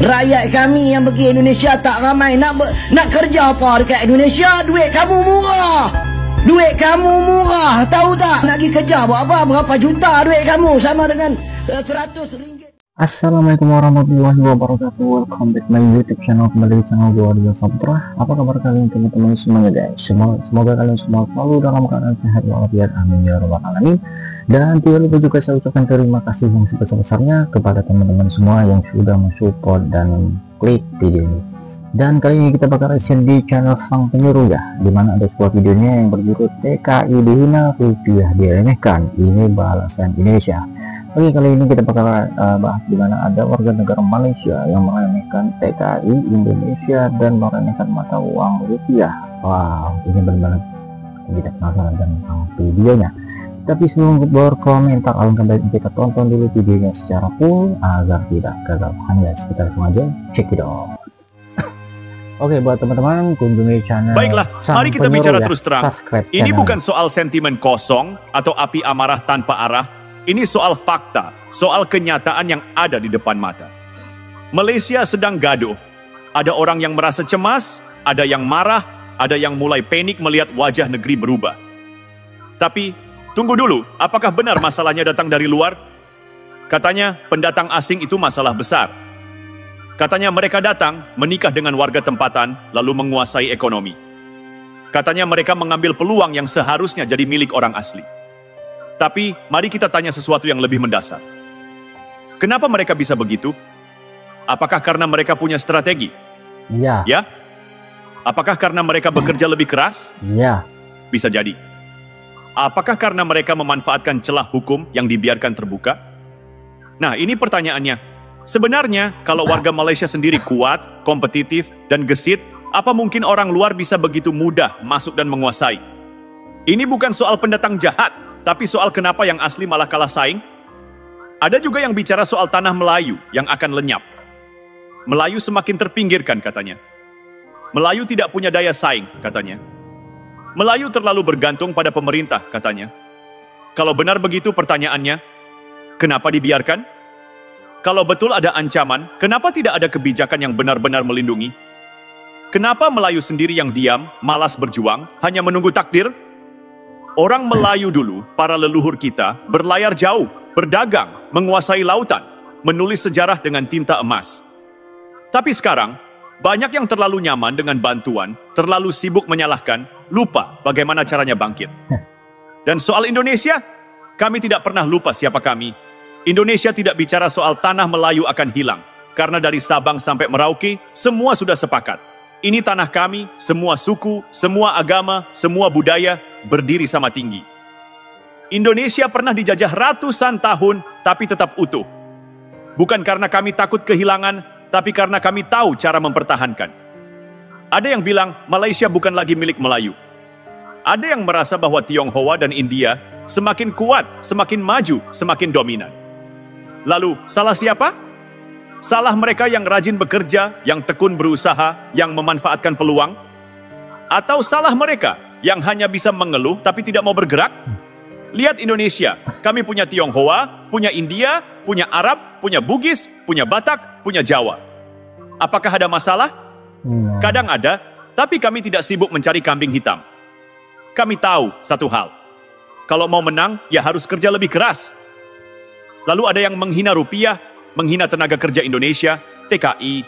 Rakyat kami yang pergi Indonesia tak ramai. Nak kerja apa dekat Indonesia? Duit kamu murah. Duit kamu murah. Tahu tak? Nak pergi kerja buat apa? Berapa juta duit kamu? Sama dengan RM100. Assalamualaikum warahmatullahi wabarakatuh. Welcome back my YouTube channel, kembali di channel gua Dio Saputra. Apa kabar kalian teman-teman semuanya guys? Semoga kalian semua selalu dalam keadaan sehat walafiat, amin ya rabbal alamin. Dan tidak lupa juga saya ucapkan terima kasih yang sebesar-besarnya kepada teman-teman semua yang sudah mensupport dan klik video ini. Dan kali ini kita bakal reaction di channel Sang Penyuruh ya, dimana ada sebuah videonya yang berjudul TKI dihina, rupiah diremehkan, ini balasan Indonesia. Oke, kali ini kita bakal bahas dimana ada warga negara Malaysia yang meremehkan TKI Indonesia dan meremehkan mata uang rupiah. Wow, ini benar-benar kita penasaran tentang videonya. Tapi sebelum berkomentar, alangkah baiknya kita tonton dulu videonya secara full agar tidak gagal paham guys. Kita langsung aja check it out. Oke, buat teman-teman kunjungi channel. Baiklah, mari kita bicara terus terang. Ini bukan soal sentimen kosong atau api amarah tanpa arah. Ini soal fakta, soal kenyataan yang ada di depan mata. Malaysia sedang gaduh. Ada orang yang merasa cemas, ada yang marah, ada yang mulai panik melihat wajah negeri berubah. Tapi, tunggu dulu, apakah benar masalahnya datang dari luar? Katanya, pendatang asing itu masalah besar. Katanya mereka datang, menikah dengan warga tempatan, lalu menguasai ekonomi. Katanya mereka mengambil peluang yang seharusnya jadi milik orang asli. Tapi, mari kita tanya sesuatu yang lebih mendasar. Kenapa mereka bisa begitu? Apakah karena mereka punya strategi? Iya. Ya? Apakah karena mereka bekerja lebih keras? Iya. Bisa jadi. Apakah karena mereka memanfaatkan celah hukum yang dibiarkan terbuka? Nah, ini pertanyaannya. Sebenarnya, kalau warga Malaysia sendiri kuat, kompetitif, dan gesit, apa mungkin orang luar bisa begitu mudah masuk dan menguasai? Ini bukan soal pendatang jahat, tapi soal kenapa yang asli malah kalah saing. Ada juga yang bicara soal tanah Melayu yang akan lenyap. Melayu semakin terpinggirkan katanya. Melayu tidak punya daya saing katanya. Melayu terlalu bergantung pada pemerintah katanya. Kalau benar begitu pertanyaannya, kenapa dibiarkan? Kalau betul ada ancaman, kenapa tidak ada kebijakan yang benar-benar melindungi? Kenapa Melayu sendiri yang diam, malas berjuang, hanya menunggu takdir? Orang Melayu dulu, para leluhur kita, berlayar jauh, berdagang, menguasai lautan, menulis sejarah dengan tinta emas. Tapi sekarang, banyak yang terlalu nyaman dengan bantuan, terlalu sibuk menyalahkan, lupa bagaimana caranya bangkit. Dan soal Indonesia, kami tidak pernah lupa siapa kami. Indonesia tidak bicara soal tanah Melayu akan hilang, karena dari Sabang sampai Merauke, semua sudah sepakat. Ini tanah kami, semua suku, semua agama, semua budaya, berdiri sama tinggi. Indonesia pernah dijajah ratusan tahun, tapi tetap utuh. Bukan karena kami takut kehilangan, tapi karena kami tahu cara mempertahankan. Ada yang bilang, Malaysia bukan lagi milik Melayu. Ada yang merasa bahwa Tionghoa dan India semakin kuat, semakin maju, semakin dominan. Lalu, salah siapa? Salah mereka yang rajin bekerja, yang tekun berusaha, yang memanfaatkan peluang? Atau salah mereka yang hanya bisa mengeluh tapi tidak mau bergerak? Lihat Indonesia, kami punya Tionghoa, punya India, punya Arab, punya Bugis, punya Batak, punya Jawa. Apakah ada masalah? Kadang ada, tapi kami tidak sibuk mencari kambing hitam. Kami tahu satu hal, kalau mau menang, ya harus kerja lebih keras. Lalu ada yang menghina rupiah, menghina tenaga kerja Indonesia, TKI.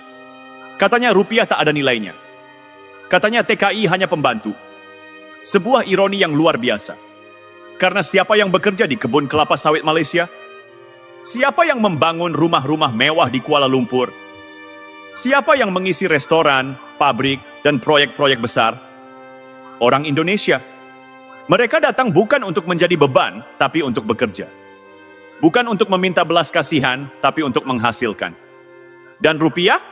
Katanya rupiah tak ada nilainya. Katanya TKI hanya pembantu. Sebuah ironi yang luar biasa. Karena siapa yang bekerja di kebun kelapa sawit Malaysia? Siapa yang membangun rumah-rumah mewah di Kuala Lumpur? Siapa yang mengisi restoran, pabrik, dan proyek-proyek besar? Orang Indonesia. Mereka datang bukan untuk menjadi beban, tapi untuk bekerja. Bukan untuk meminta belas kasihan, tapi untuk menghasilkan. Dan rupiah?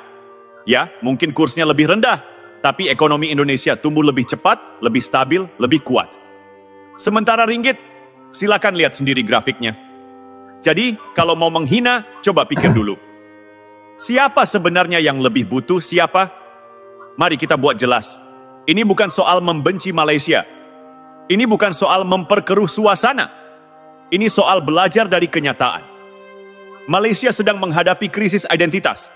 Ya, mungkin kursnya lebih rendah, tapi ekonomi Indonesia tumbuh lebih cepat, lebih stabil, lebih kuat. Sementara ringgit, silakan lihat sendiri grafiknya. Jadi, kalau mau menghina, coba pikir dulu. Siapa sebenarnya yang lebih butuh siapa? Mari kita buat jelas. Ini bukan soal membenci Malaysia. Ini bukan soal memperkeruh suasana. Ini soal belajar dari kenyataan. Malaysia sedang menghadapi krisis identitas.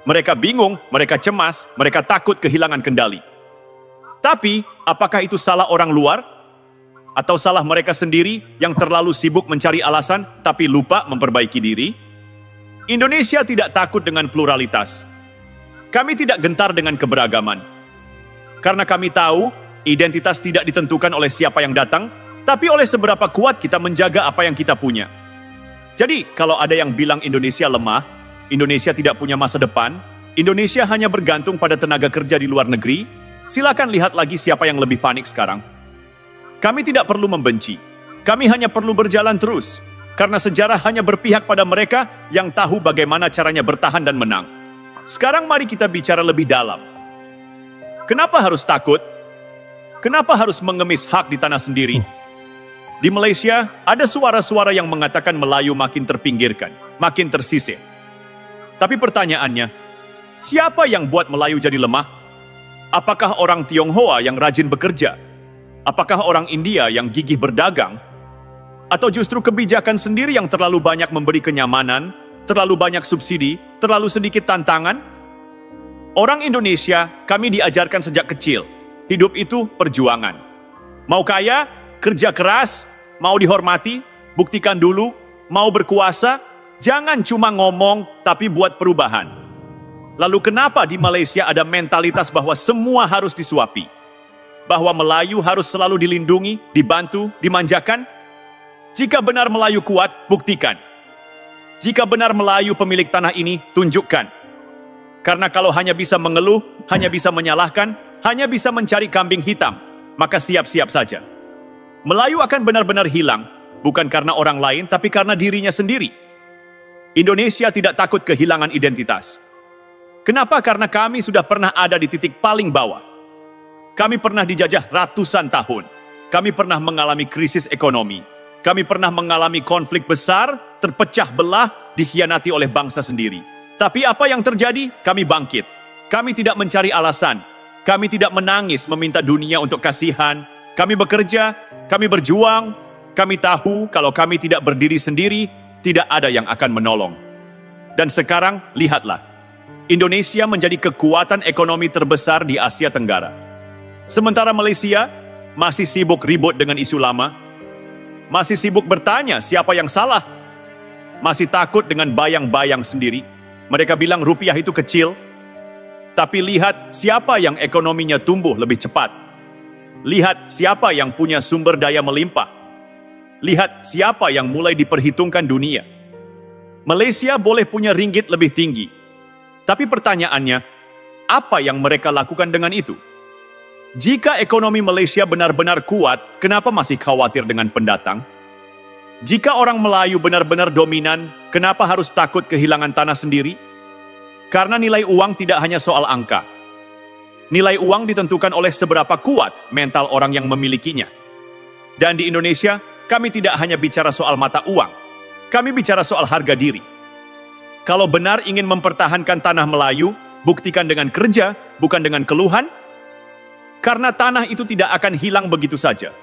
Mereka bingung, mereka cemas, mereka takut kehilangan kendali. Tapi, apakah itu salah orang luar? Atau salah mereka sendiri yang terlalu sibuk mencari alasan tapi lupa memperbaiki diri? Indonesia tidak takut dengan pluralitas. Kami tidak gentar dengan keberagaman. Karena kami tahu, identitas tidak ditentukan oleh siapa yang datang, tapi oleh seberapa kuat kita menjaga apa yang kita punya. Jadi, kalau ada yang bilang Indonesia lemah, Indonesia tidak punya masa depan, Indonesia hanya bergantung pada tenaga kerja di luar negeri, silakan lihat lagi siapa yang lebih panik sekarang. Kami tidak perlu membenci. Kami hanya perlu berjalan terus. Karena sejarah hanya berpihak pada mereka yang tahu bagaimana caranya bertahan dan menang. Sekarang mari kita bicara lebih dalam. Kenapa harus takut? Kenapa harus mengemis hak di tanah sendiri? Di Malaysia, ada suara-suara yang mengatakan Melayu makin terpinggirkan, makin tersisih. Tapi pertanyaannya, siapa yang buat Melayu jadi lemah? Apakah orang Tionghoa yang rajin bekerja? Apakah orang India yang gigih berdagang? Atau justru kebijakan sendiri yang terlalu banyak memberi kenyamanan, terlalu banyak subsidi, terlalu sedikit tantangan? Orang Indonesia, kami diajarkan sejak kecil, hidup itu perjuangan. Mau kaya, kerja keras, mau dihormati, buktikan dulu, mau berkuasa, jangan cuma ngomong, tapi buat perubahan. Lalu kenapa di Malaysia ada mentalitas bahwa semua harus disuapi? Bahwa Melayu harus selalu dilindungi, dibantu, dimanjakan? Jika benar Melayu kuat, buktikan. Jika benar Melayu pemilik tanah ini, tunjukkan. Karena kalau hanya bisa mengeluh, hanya bisa menyalahkan, hanya bisa mencari kambing hitam, maka siap-siap saja. Melayu akan benar-benar hilang, bukan karena orang lain, tapi karena dirinya sendiri. Indonesia tidak takut kehilangan identitas. Kenapa? Karena kami sudah pernah ada di titik paling bawah. Kami pernah dijajah ratusan tahun. Kami pernah mengalami krisis ekonomi. Kami pernah mengalami konflik besar, terpecah belah, dikhianati oleh bangsa sendiri. Tapi apa yang terjadi? Kami bangkit. Kami tidak mencari alasan. Kami tidak menangis meminta dunia untuk kasihan. Kami bekerja, kami berjuang. Kami tahu kalau kami tidak berdiri sendiri, tidak ada yang akan menolong. Dan sekarang, lihatlah. Indonesia menjadi kekuatan ekonomi terbesar di Asia Tenggara. Sementara Malaysia masih sibuk ribut dengan isu lama, masih sibuk bertanya siapa yang salah, masih takut dengan bayang-bayang sendiri. Mereka bilang rupiah itu kecil, tapi lihat siapa yang ekonominya tumbuh lebih cepat. Lihat siapa yang punya sumber daya melimpah. Lihat siapa yang mulai diperhitungkan dunia. Malaysia boleh punya ringgit lebih tinggi, tapi pertanyaannya, apa yang mereka lakukan dengan itu? Jika ekonomi Malaysia benar-benar kuat, kenapa masih khawatir dengan pendatang? Jika orang Melayu benar-benar dominan, kenapa harus takut kehilangan tanah sendiri? Karena nilai uang tidak hanya soal angka. Nilai uang ditentukan oleh seberapa kuat mental orang yang memilikinya. Dan di Indonesia, kami tidak hanya bicara soal mata uang. Kami bicara soal harga diri. Kalau benar ingin mempertahankan tanah Melayu, buktikan dengan kerja, bukan dengan keluhan. Karena tanah itu tidak akan hilang begitu saja.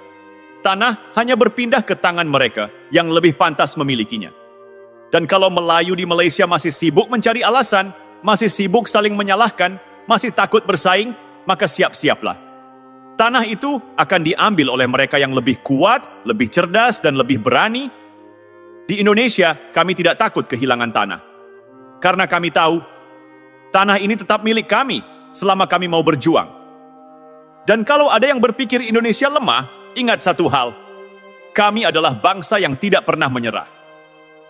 Tanah hanya berpindah ke tangan mereka yang lebih pantas memilikinya. Dan kalau Melayu di Malaysia masih sibuk mencari alasan, masih sibuk saling menyalahkan, masih takut bersaing, maka siap-siaplah. Tanah itu akan diambil oleh mereka yang lebih kuat, lebih cerdas, dan lebih berani. Di Indonesia, kami tidak takut kehilangan tanah. Karena kami tahu, tanah ini tetap milik kami selama kami mau berjuang. Dan kalau ada yang berpikir Indonesia lemah, ingat satu hal, kami adalah bangsa yang tidak pernah menyerah.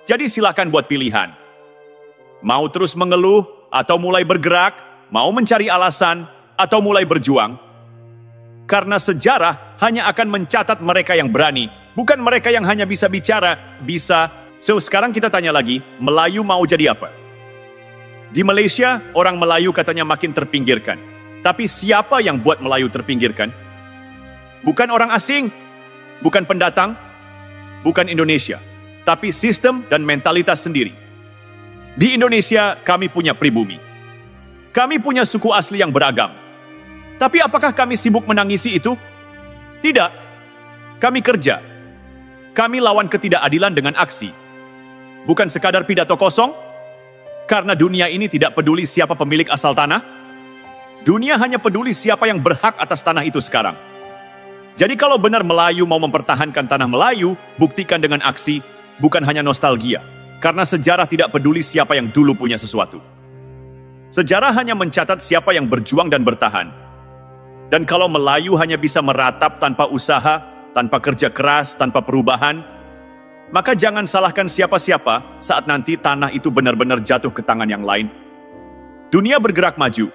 Jadi silakan buat pilihan. Mau terus mengeluh, atau mulai bergerak, mau mencari alasan, atau mulai berjuang. Karena sejarah hanya akan mencatat mereka yang berani, bukan mereka yang hanya bisa bicara, bisa. So sekarang kita tanya lagi, Melayu mau jadi apa? Di Malaysia, orang Melayu katanya makin terpinggirkan. Tapi siapa yang buat Melayu terpinggirkan? Bukan orang asing, bukan pendatang, bukan Indonesia, tapi sistem dan mentalitas sendiri. Di Indonesia, kami punya pribumi. Kami punya suku asli yang beragam. Tapi apakah kami sibuk menangisi itu? Tidak. Kami kerja. Kami lawan ketidakadilan dengan aksi. Bukan sekadar pidato kosong. Karena dunia ini tidak peduli siapa pemilik asal tanah. Dunia hanya peduli siapa yang berhak atas tanah itu sekarang. Jadi kalau benar Melayu mau mempertahankan tanah Melayu, buktikan dengan aksi, bukan hanya nostalgia. Karena sejarah tidak peduli siapa yang dulu punya sesuatu. Sejarah hanya mencatat siapa yang berjuang dan bertahan. Dan kalau Melayu hanya bisa meratap tanpa usaha, tanpa kerja keras, tanpa perubahan, maka jangan salahkan siapa-siapa saat nanti tanah itu benar-benar jatuh ke tangan yang lain. Dunia bergerak maju,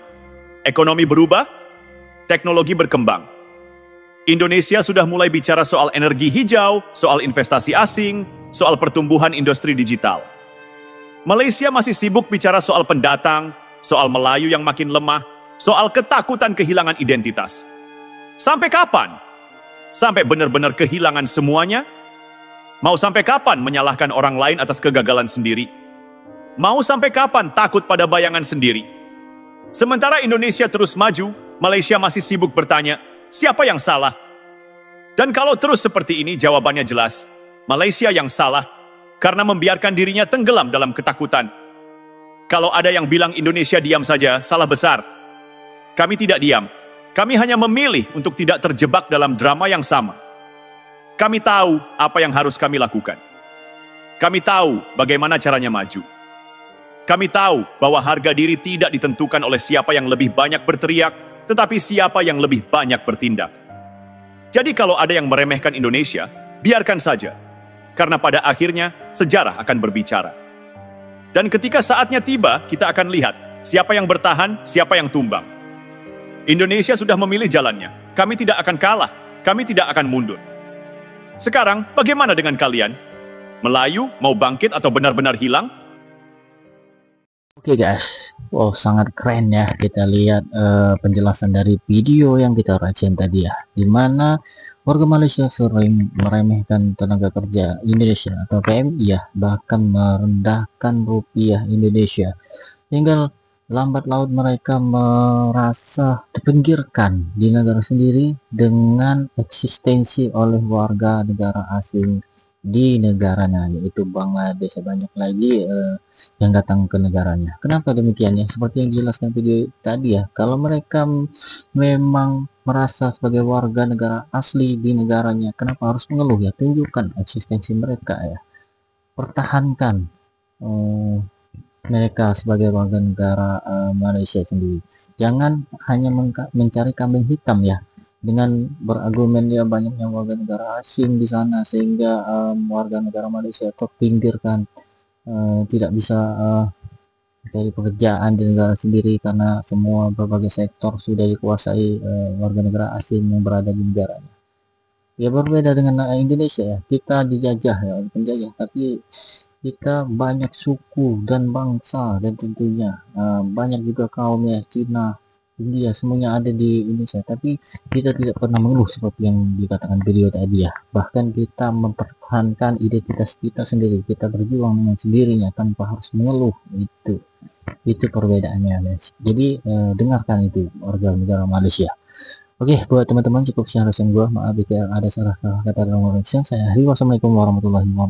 ekonomi berubah, teknologi berkembang. Indonesia sudah mulai bicara soal energi hijau, soal investasi asing, soal pertumbuhan industri digital. Malaysia masih sibuk bicara soal pendatang, soal Melayu yang makin lemah, soal ketakutan kehilangan identitas. Sampai kapan? Sampai benar-benar kehilangan semuanya? Mau sampai kapan menyalahkan orang lain atas kegagalan sendiri? Mau sampai kapan takut pada bayangan sendiri? Sementara Indonesia terus maju, Malaysia masih sibuk bertanya, siapa yang salah? Dan kalau terus seperti ini jawabannya jelas, Malaysia yang salah karena membiarkan dirinya tenggelam dalam ketakutan. Kalau ada yang bilang Indonesia diam saja, salah besar. Kami tidak diam. Kami hanya memilih untuk tidak terjebak dalam drama yang sama. Kami tahu apa yang harus kami lakukan. Kami tahu bagaimana caranya maju. Kami tahu bahwa harga diri tidak ditentukan oleh siapa yang lebih banyak berteriak, tetapi siapa yang lebih banyak bertindak. Jadi kalau ada yang meremehkan Indonesia, biarkan saja. Karena pada akhirnya sejarah akan berbicara. Dan ketika saatnya tiba, kita akan lihat siapa yang bertahan, siapa yang tumbang. Indonesia sudah memilih jalannya. Kami tidak akan kalah, kami tidak akan mundur. Sekarang, bagaimana dengan kalian? Melayu mau bangkit atau benar-benar hilang? Oke guys, wow sangat keren ya kita lihat penjelasan dari video yang kita racin tadi ya, dimana warga Malaysia sering meremehkan tenaga kerja Indonesia atau PMI ya, bahkan merendahkan rupiah Indonesia, hingga lambat laun mereka merasa terpinggirkan di negara sendiri dengan eksistensi oleh warga negara asing di negaranya, yaitu Bangladesh. Banyak lagi yang datang ke negaranya. Kenapa demikian ya? Seperti yang dijelaskan video tadi ya, kalau mereka memang merasa sebagai warga negara asli di negaranya, kenapa harus mengeluh ya? Tunjukkan eksistensi mereka ya, pertahankan mereka sebagai warga negara Malaysia sendiri. Jangan hanya mencari kambing hitam ya, dengan berargumen ya banyaknya warga negara asing di sana sehingga warga negara Malaysia terpinggirkan, tidak bisa mencari pekerjaan di negara sendiri karena semua berbagai sektor sudah dikuasai warga negara asing yang berada di negaranya. Ya berbeda dengan Indonesia ya, kita dijajah ya oleh penjajah, tapi kita banyak suku dan bangsa, dan tentunya banyak juga kaum ya, Cina, India, semuanya ada di Indonesia, tapi kita tidak pernah mengeluh seperti yang dikatakan video tadi ya. Bahkan kita mempertahankan identitas kita sendiri, kita berjuang dengan sendirinya tanpa harus mengeluh. Itu perbedaannya guys. Jadi dengarkan itu warga negara Malaysia. Oke, buat teman-teman cukup sekian gua, maaf jika ada salah kata dalam koreksi. Saya akhiri, wassalamualaikum warahmatullahi wabarakatuh.